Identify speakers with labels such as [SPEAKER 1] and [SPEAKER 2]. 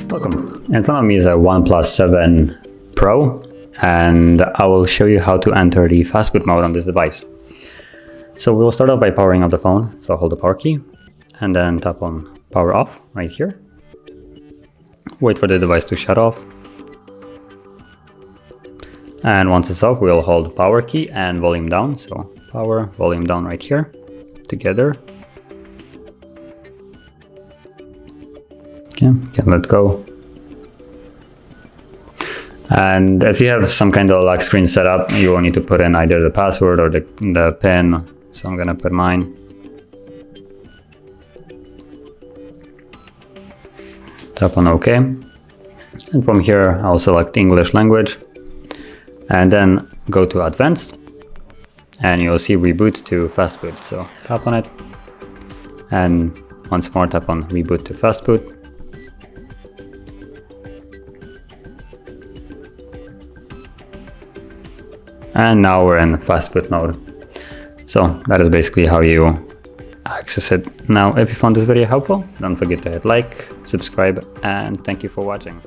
[SPEAKER 1] Welcome. In front of me is a OnePlus 7 Pro, and I will show you how to enter the Fastboot mode on this device. So we'll start off by powering up the phone. So hold the power key and then tap on power off right here. Wait for the device to shut off. And once it's off, we'll hold power key and volume down. So power, volume down right here together. Okay, can let go. And if you have some kind of lock screen set up, you will need to put in either the password or the PIN. So I'm gonna put mine. Tap on OK. And from here, I'll select English language. And then go to Advanced. And you'll see Reboot to Fastboot. So tap on it. And once more, tap on Reboot to Fastboot. And now we're in Fastboot mode. So that is basically how you access it. Now, if you found this video helpful, don't forget to hit like, subscribe, and thank you for watching.